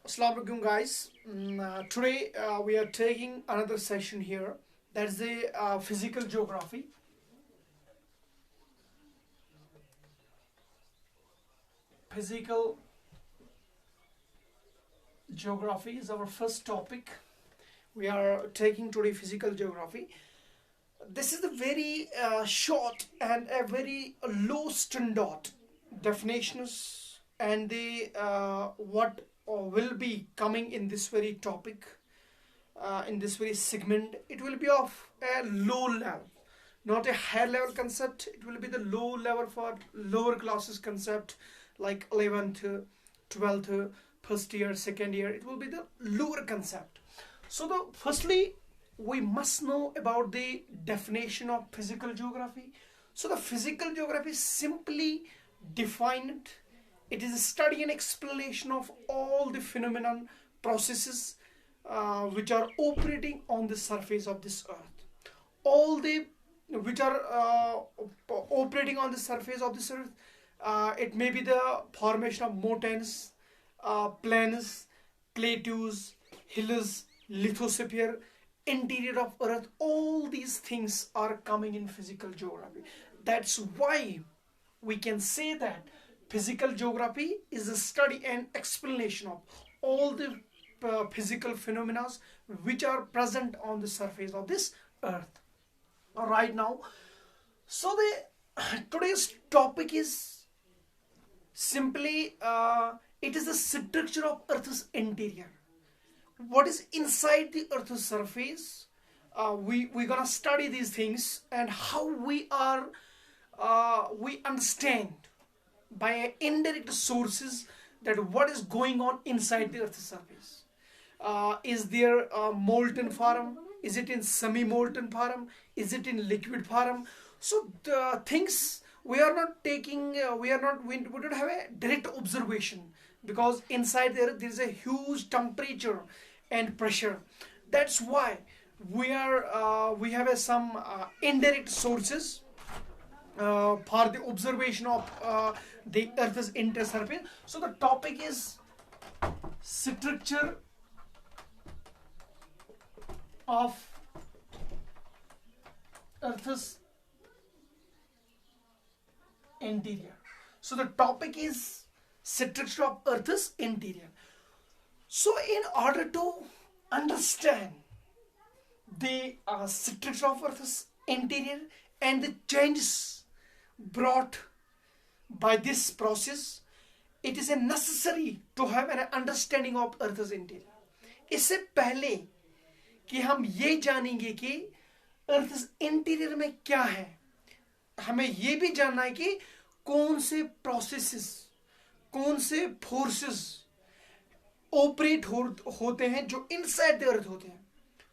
Assalamu alaikum, guys. Today we are taking another session here. That's the physical geography. Physical geography is our first topic. We are taking today physical geography. This is a very short and a very low standard definitions and the what will be coming in this very topic in this very segment. It will be of a low level, not a high level concept. It will be the low level for lower classes concept like 11th, 12th, first year, second year. It will be the lower concept. So the firstly we must know about the definition of physical geography. So the physical geography is simply defined. It is a study and explanation of all the phenomenon processes which are operating on the surface of this earth. All the which are operating on the surface of this earth. It may be the formation of mountains, plains, plateaus, hills, lithosphere, interior of earth. All these things are coming in physical geography. That's why we can say that physical geography is a study and explanation of all the physical phenomena which are present on the surface of this earth right now. So the today's topic is simply it is the structure of earth's interior. What is inside the earth's surface. We're gonna study these things and how we understand by indirect sources that what is going on inside the earth's surface. Is there a molten form? Is it in semi-molten form? Is it in liquid form? So the things we are not taking, we don't have a direct observation because inside there is a huge temperature and pressure. That's why we have some indirect sources for the observation of the earth's inner surface. So the topic is structure of earth's interior. So the topic is structure of earth's interior. So in order to understand the structure of earth's interior and the changes brought by this process, it is a necessary to have an understanding of earth's interior. इससे पहले कि हम ये जानेंगे कि अर्थ interior में क्या है, हमें ये भी जानना है कि कौन से प्रोसेसेस, कौन से फोर्सेस ऑपरेट होते हैं जो इनसाइड द अर्थ होते हैं.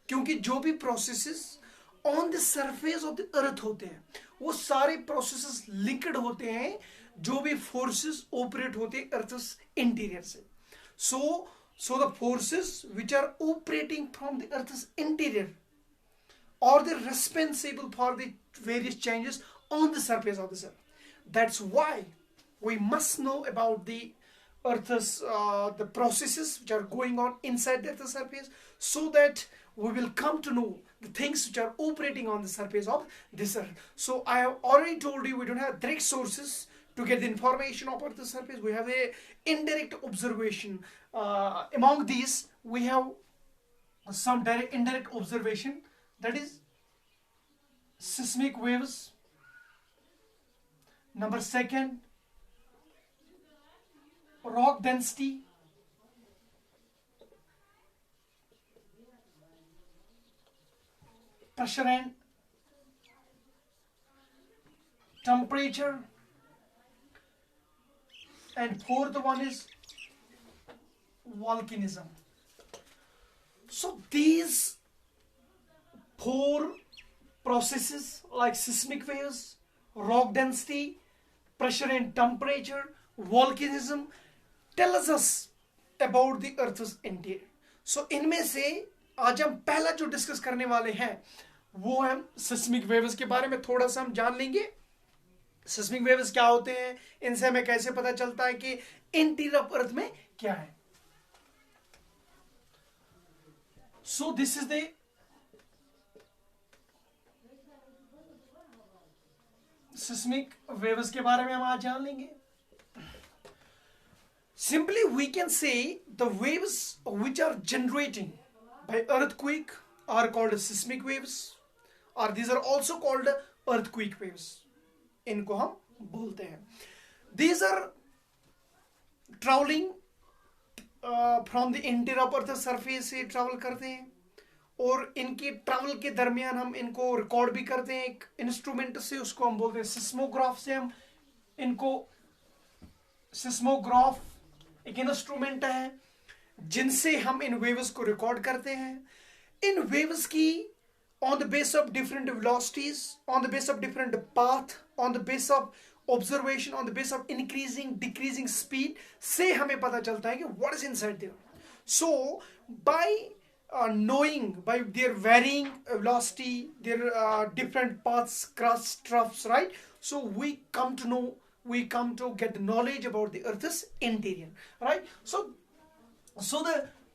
क्योंकि जो भी processes on the surface of the earth होते हैं वो सारे प्रोसेसेस लिंक्ड होते हैं जो भी फोर्सेस ऑपरेट होते हैं अर्थ इंटीरियर से. So the forces which are operating from the earth's interior are the responsible for the various changes on the surface of the earth. That's why we must know about the earth's the processes which are going on inside the earth's surface, so that we will come to know the things which are operating on the surface of this earth. So I have already told you we don't have direct sources to get the information of earth's surface. We have a indirect observation. Among these we have some direct indirect observation, that is seismic waves. Number second, rock density. Pressure and temperature. And fourth one is volcanism. So these four processes like seismic waves, rock density, pressure and temperature, volcanism tells us about the earth's interior. So इनमें से आज हम पहला जो discuss करने वाले हैं वो हम seismic waves के बारे में थोड़ा सा हम जान लेंगे. सिस्मिक वेव्स क्या होते हैं, इनसे हमें कैसे पता चलता है कि इंटीरियर ऑफ अर्थ में क्या है. So this is the seismic waves के बारे में हम आज जान लेंगे. Simply we can say the waves which are generating by earthquake are called seismic waves, or these are also called earthquake waves. इनको हम बोलते हैं. These are traveling from the interior of earth surface से travel करते हैं, और इनके travel के दरमियान हम इनको रिकॉर्ड भी करते हैं एक इंस्ट्रूमेंट से, उसको हम बोलते हैं सिस्मोग्राफ से. हम इनको सिस्मोग्राफ एक इंस्ट्रूमेंट है जिनसे हम इन वेव्स को रिकॉर्ड करते हैं. इन वेव्स की on the base of different velocities, on the base of different path, on the base of observation, on the base of increasing decreasing speed से हमें पता चलता है कि what is inside there. So by knowing, by their varying velocity, their different paths, crust, troughs, right? So we come to know, we come to get the knowledge about the Earth's interior, right? So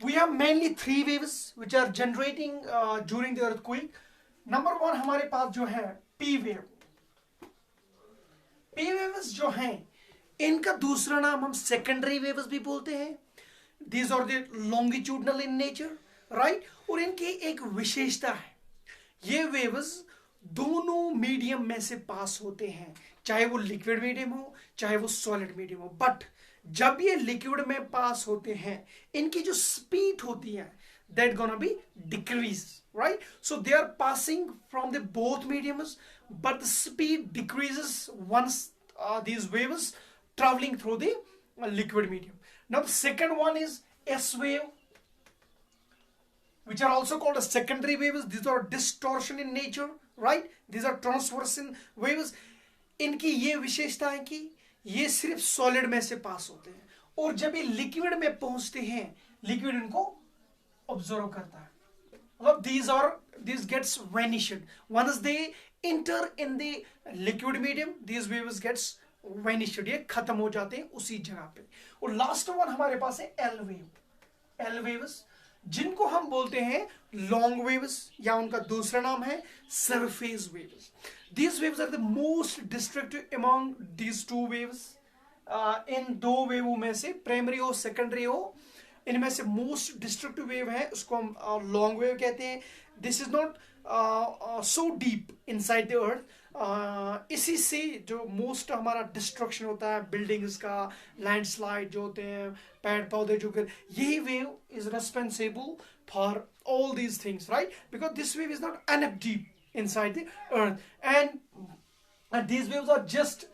we have mainly three waves which are generating during the earthquake. Number one हमारे पास जो है P wave. P waves जो हैं इनका दूसरा नाम हम secondary waves भी बोलते हैं. These are the longitudinal in nature, right? और इनकी एक विशेषता है, ये waves दोनों मीडियम में से पास होते हैं, चाहे वो लिक्विड मीडियम हो चाहे वो सॉलिड मीडियम हो. बट जब ये लिक्विड में पास होते हैं इनकी जो स्पीड होती है that gonna be decrease, right? So they are passing from the both mediums, but the speed decreases once these waves traveling through the liquid medium. Now the second one is S wave, which are also called as secondary waves. These are distortion in nature, right? These are transverse waves. इनकी ये विशेषता है कि ये सिर्फ solid में से पास होते हैं, और जब ये लिक्विड में पहुंचते हैं लिक्विड इनको ऑब्जर्व करता है. मतलब these gets vanished once they enter in the liquid medium. These waves gets vanished, ये खत्म हो जाते हैं उसी जगह पे. और लास्ट वन हमारे पास है L wave. L waves जिनको हम बोलते हैं लॉन्ग वेव्स, या उनका दूसरा नाम है surface waves. These waves are the most destructive among these two waves. इन दो वेवों में से प्राइमरी हो सेकेंडरी हो, इनमें से मोस्ट डिस्ट्रक्टिव वेव है उसको हम लॉन्ग वेव कहते हैं. This is not so deep inside the earth. इसी से जो मोस्ट हमारा डिस्ट्रक्शन होता है बिल्डिंग्स का, लैंडस्लाइड जो होते हैं, पेड़ पौधे जो कर, यही wave is responsible for all these things, right? Because this wave is not enough deep inside the earth, and these waves are just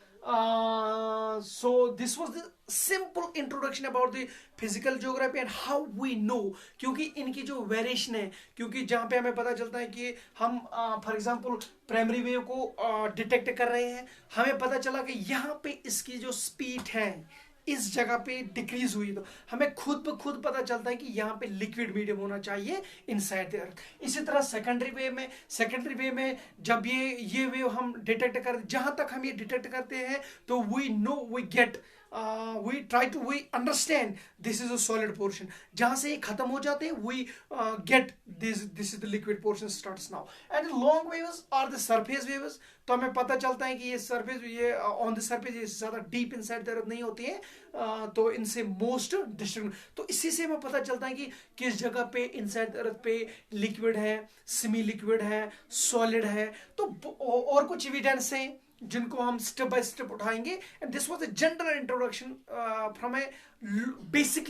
so this was the simple introduction about the physical geography and how we know. क्योंकि इनकी जो variation है, क्योंकि जहाँ पे हमें पता चलता है कि हम फॉर एग्जांपल प्राइमरी वेव को डिटेक्ट कर रहे हैं, हमें पता चला कि यहाँ पे इसकी जो स्पीड है इस जगह पे डिक्रीज हुई, तो हमें खुद ब खुद पता चलता है कि यहाँ पे लिक्विड मीडियम होना चाहिए इनसाइड द अर्थ. इसी तरह सेकेंडरी वेव में जब ये वेव हम डिटेक्ट कर, जहां तक हम ये डिटेक्ट करते हैं तो we know we get we understand this is a solid portion. जहां से ये खत्म हो जाते हैं we get this is the liquid portion starts now. And the long waves are the surface waves. तो हमें पता चलता है कि ये सरफेस, ये ऑन द सरफेस, ये ज्यादा डीप इनसाइड द अर्थ नहीं होती है, तो इनसे मोस्ट डिस्ट्रिक्ट. तो इसी से हमें पता चलता है कि किस जगह पे इनसाइड द अर्थ पे लिक्विड है, सेमी लिक्विड है, सॉलिड है. तो और कुछ एविडेंस है जिनको हम स्टेप बाय स्टेप उठाएंगे. And this was a general introduction from A basic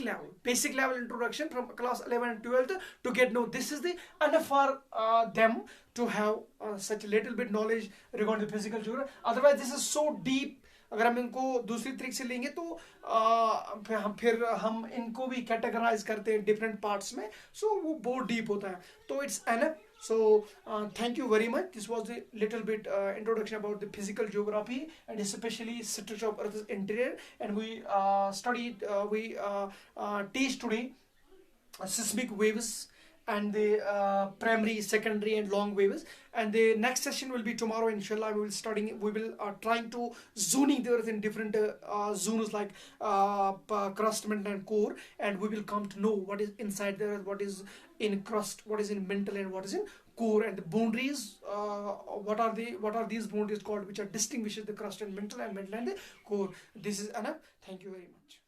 level introduction from class 11 and 12th to get know. This is the enough for them to have such a little bit knowledge regarding the physical geography. Otherwise this is so deep. अगर हम इनको दूसरी तरीके से लेंगे तो फिर हम इनको भी कैटेगराइज करते हैं डिफरेंट पार्ट्स में, सो वो बहुत डीप होता है. तो it's enough. So thank you very much. This was a little bit introduction about the physical geography and especially structure of Earth's interior. And we teach today seismic waves and the primary, secondary, and long waves. And the next session will be tomorrow, inshallah. We will trying to zoning the earth in different zones like crust, mantle, and core, and we will come to know what is inside the earth, what is in crust, what is in mantle, and what is in core, and the boundaries. What are these boundaries called, which are distinguishes the crust and mantle and the core. This is enough. Thank you very much.